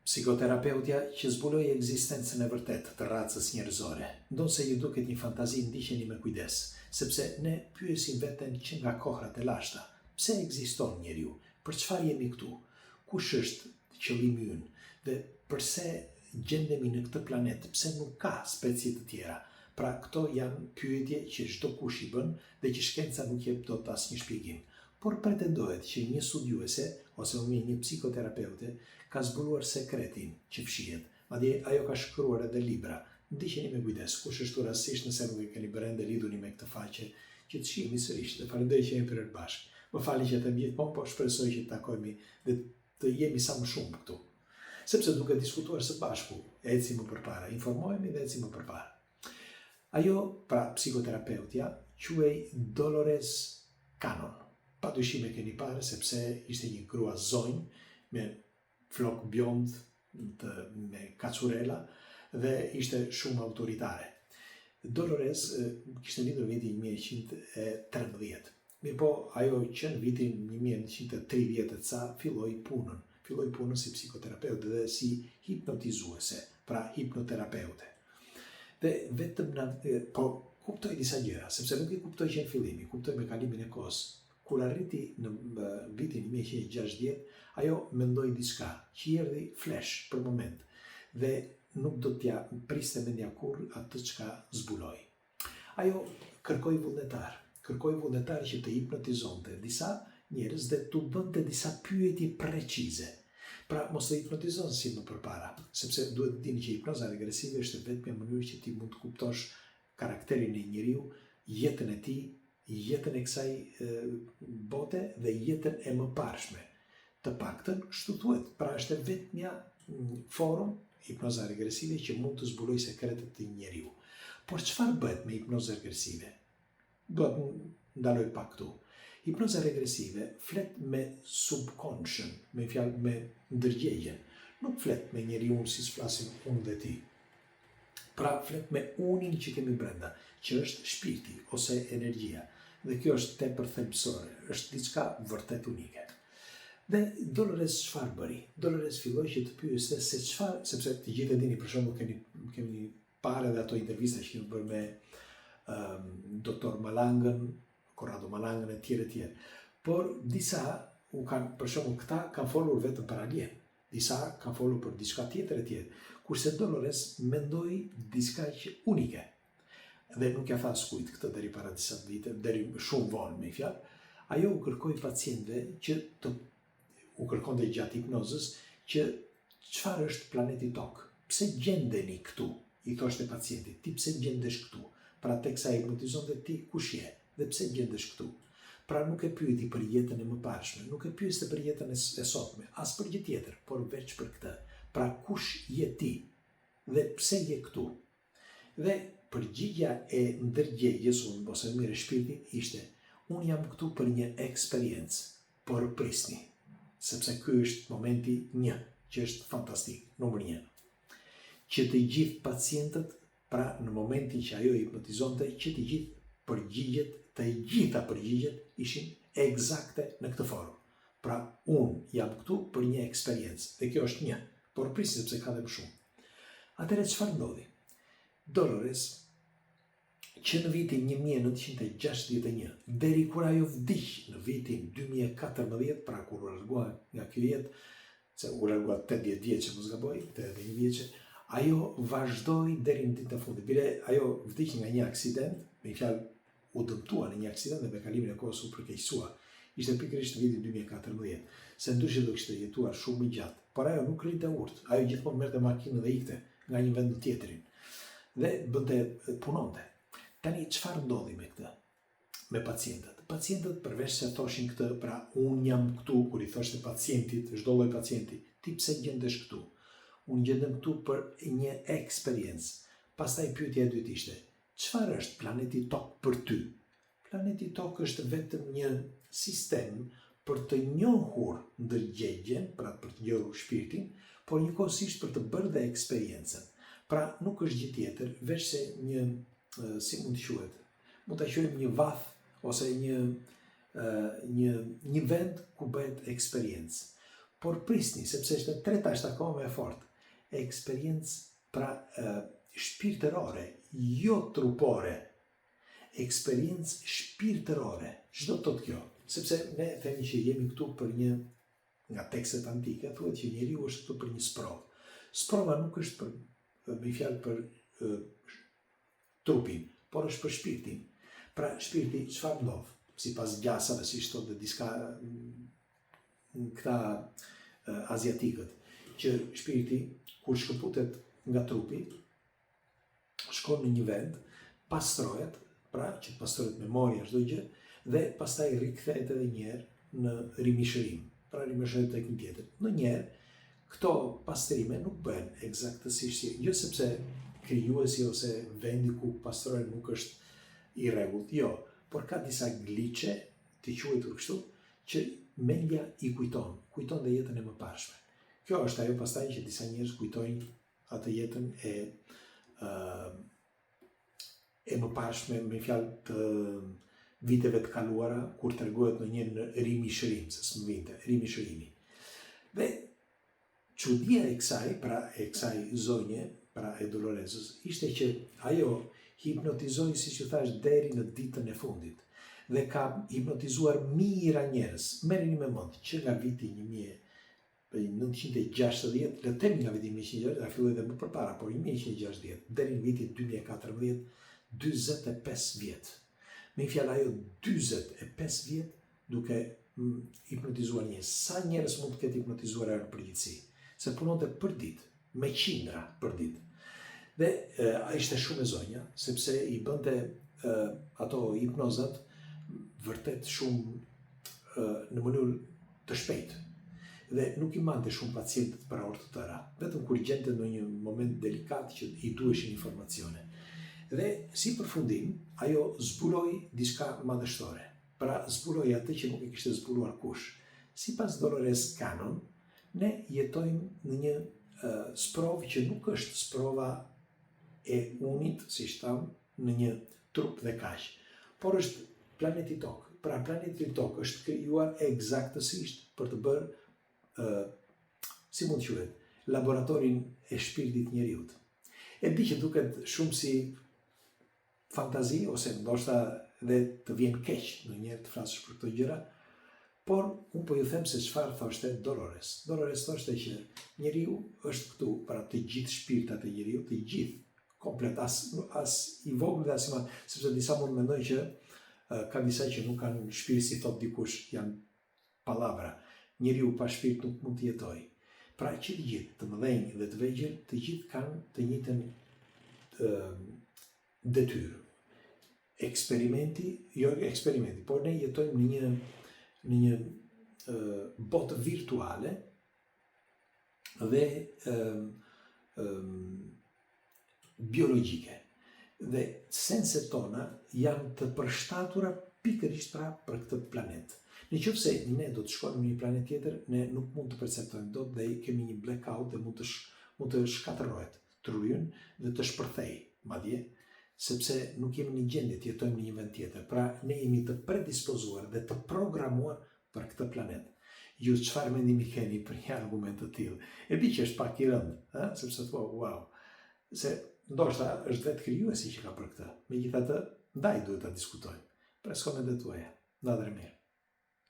Psikoterapeutja që zbuloi ekzistencën e vërtetë të racës njerëzore, ndonse ju duket një fantazi, ndiqeni me kujdes, sepse ne pyesim veten që nga kohrat e lashta, pse ekziston njeriu? Për çfarë jemi këtu? Kush është qëllimi ynë? Dhe përse gjendemi në këtë planet? Pse nuk ka specie të tjera? Pra, këto janë pyetje që çdo kush i bën dhe që shkenca nuk jep dot asnjë shpjegim. Por pretendohet që një studiuese ose më mirë një psikoterapeute ka zbuluar sekretin që fshihet. Madje ajo ka shkruar edhe libra. Ndiqeni me kujdes, kush është rastësisht nëse nuk e keni bërë ende lidhuni me këtë faqe që të shihemi sërish. Dhe falenderoj që jemi për bashkë. Më falni që them gjithmonë, po shpresoj që të takohemi dhe të jemi sa më shumë këtu. Sepse duke diskutuar së bashku, ecim më përpara, informohemi dhe ecim më përpara. Ajo, pra psikoterapeutja, quhej Dolores Cannon. Pa dyshim e keni parë, sepse ishte një grua zonjë me flok bjond, me kacurela dhe ishte shumë autoritare. Dolores kishte lindur vitin 1913. Mirë po, ajo që në vitin 1930 ca filloi punën si psikoterapeut dhe si hipnotizuese, pra hipnoterapeute. Dhe vetëm po kuptoj disa gjëra, sepse nuk i kuptoj që në fillimi, kuptoj me kalimin e kohës. Kur arriti në vitin 1960, ajo mendoi diçka që i erdhi flash për moment dhe nuk do t'ja priste mendja kurrë atë çka zbuloi. Ajo kërkoi vullnetar që të hipnotizonte disa njerëz dhe t'u bënte disa pyetje precize. Pra, mos të hipnotizon si më përpara, sepse duhet të dini që hipnoza regresive është vetëm mënyrë që ti mund të kuptosh karakterin e njeriu, jetën e tij, jetën e kësaj bote dhe jetën e mëparshme. Të paktën kështu thuhet, pra është vetëm një forum, hipnoza regresive, që mund të zbulojë sekretet të njeriu. Por çfarë bëhet me hipnozën regresive? Do të ndaloj pak këtu. Hipnoza regresive flet me subconscious, me fjalë me ndërgjegjen. Nuk flet me njeriu si flasim unë dhe ti. Pra flet me unin që kemi brenda, që është shpirti ose energjia. Dhe kjo është tepër thelbësore, është diçka vërtet unike. Dhe Dolores çfarë bëri? Dolores filloi që të pyeste se çfarë, sepse të gjithë e dini, për shembull kemi parë edhe ato intervista që kemi bërë me doktor Malangën, Corrado Malangën e tjerë. Por disa për shembull këta kanë folur vetëm për alien, disa kanë folur për diçka tjetër. Kurse Dolores mendoi diçka që unike. Dhe nuk ja tha skujt këtë deri para disa vite, deri shumë vonë me fjalë. Ajo u kërkoi pacientëve që u kërkonte gjatë hipnozës që çfarë është planeti Tokë? Pse gjendeni këtu? I thoshte pacientit, ti pse gjendesh këtu? Pra teksa hipnotizonte ti kush je dhe pse gjendesh këtu? Pra nuk e pyeti për jetën e mëparshme, nuk e pyeste për jetën e sotme, as për gjë tjetër, por veç për këtë. Pra kush je ti dhe pse je këtu? Dhe përgjigja e ndërgjegjes ose mirë shpirtit ishte: unë jam këtu për një eksperiencë, por prisni, sepse ky është momenti 1, që është fantastik, numër 1. Që të gjithë pacientët, pra në momentin që ajo hipnotizonte, që të gjitha përgjigjet ishin eksakte në këtë forum. Pra unë jam këtu për një eksperiencë, dhe kjo është 1, por prisni sepse ka dhe më shumë. Atëherë çfarë ndodhi? Dolores, që në vitin 1961, deri kur ajo vdiq në vitin 2014, pra kur u largua nga kjo jetë, se u largua 80 vjeçë, mos gaboj, 81 vjeçë, ajo vazhdoi deri në ditën e fundit. Bile ajo vdiq nga një aksident, me fjalë u dëmtua në një aksident dhe me kalimin e kohës u përkeqësua. Ishte pikërisht në vitin 2014, se ndryshe do kishte jetuar shumë i gjatë, por ajo nuk rrinte urt. Ajo gjithmonë merrte makinën dhe ikte nga një vend në tjetrin. Dhe punonte. Tani çfarë ndodhi me këtë? Me pacientët. Pacientët përveç se thoshin këtë, pra unë jam këtu, kur i thoshte pacientit, çdo lloj pacienti, ti pse gjendesh këtu? Unë gjendem këtu për një eksperiencë. Pastaj pyetja e dytë ishte: çfarë është planeti Tokë për ty? Planeti Tokë është vetëm një sistem për të njohur ndërgjegjen, pra për të njohur shpirtin, por njëkohësisht për të bërë dhe eksperiencën. Pra nuk është gjë tjetër, veç se një, si mund të quhet? Mund ta quajmë një vath ose një vend ku bëhet eksperiencë. por prisni, sepse është treta është akoma më e fortë. Eksperiencë pra shpirtërore, jo trupore. Eksperiencë shpirtërore. Çdo të thotë kjo? Sepse ne themi që jemi këtu për një, nga tekstet antike, thuhet që njeriu është këtu për një sprovë. Sprova nuk është për me fjalë për trupin, por është për shpirtin. Pra shpirti çfarë ndodh? Sipas gjasave, si thotë dhe diska këta aziatikët, që shpirti kur shkëputet nga trupi, shkon në një vend, pastrohet, pra që të pastrohet memoria çdo gjë, dhe pastaj rikthehet edhe një herë në rimishërim, pra rimishëhet tek një tjetër. Ndonjëherë këto pastrime nuk bëhen eksaktësisht, jo sepse krijuesi ose vendi ku pastrohen nuk është i rregullt, jo, por ka disa gliçe, të quajtur kështu, që mendja i kujton dhe jetën e mëparshme. Kjo është ajo pastaj që disa njerëz kujtojnë atë jetën e mëparshme, me fjalë të viteve të kaluara, kur tregohet në rimishërim, se s'më vinte, rimishërimi. Dhe çudia e kësaj, pra e kësaj zonje, pra e Dolorezës, ishte që ajo hipnotizoi, siç ju thash, deri në ditën e fundit. Dhe ka hipnotizuar mijëra njerëz. Merreni me mend që nga viti 1960, le të themi nga viti 1960, ka filluar edhe më përpara, por 1960 deri në vitin 2014, 45 vjet. Me fjalë ajo 45 vjet duke hipnotizuar njerëz. Sa njerëz mund të ketë hipnotizuar ajo në përgjithësi? Se punonte për ditë, me qindra për ditë. Dhe ishte shumë e zonja, sepse i bënte ato hipnozat vërtet shumë në mënyrë të shpejtë. Dhe nuk i mante shumë pacientët për orë të tëra, vetëm kur gjente në një moment delikat që i duheshin informacione. Dhe si përfundim, ajo zbuloi diçka madhështore. Pra zbuloi atë që nuk e kishte zbuluar kush. Sipas Dolores Cannon, ne jetojmë në një sprovë që nuk është sprova e unit, si tham, në një trup dhe kaq, por është planeti Tokë. Pra planeti Tokë është krijuar eksaktësisht për të bërë, si mund të quhet, laboratorin e shpirtit njeriut. E di që duket shumë si fantazi, ose ndoshta dhe të vjen keq ndonjëherë të flasësh për këto gjëra, por unë po ju them se çfarë thoshte Dolores. Dolores thoshte që njeriu është këtu para të gjithë shpirtat e njeriu, të gjithë komplet, as i vogël dhe as i madh, sepse disa mund mendojnë që ka disa që nuk kanë shpirt, si thot dikush, janë pallavra. Njeriu pa shpirt nuk mund të jetojë. Pra që të gjithë, të mëdhenj dhe të vegjël, të gjithë kanë të njëjtën detyrë. Eksperimenti, por ne jetojmë në një botë virtuale dhe biologjike. Dhe senset tona janë të përshtatura pikërisht pra për këtë planet. Nëse ne do të shkojmë në një planet tjetër, ne nuk mund të perceptojmë dot dhe kemi një blackout dhe mund të shkatërrohet trurin dhe të shpërthej, madje, sepse nuk jemi në gjendje të jetojmë në një vend tjetër. Pra ne jemi të predispozuar dhe të programuar për këtë planet. Ju çfarë mendimi keni për një argument të tillë? E di që është pak i rëndë, sepse thua, wow, se ndoshta është vetë krijuesi që ka për këtë. Megjithatë, ndaj duhet ta diskutojmë. Pres komentet tuaja. Natën e mirë.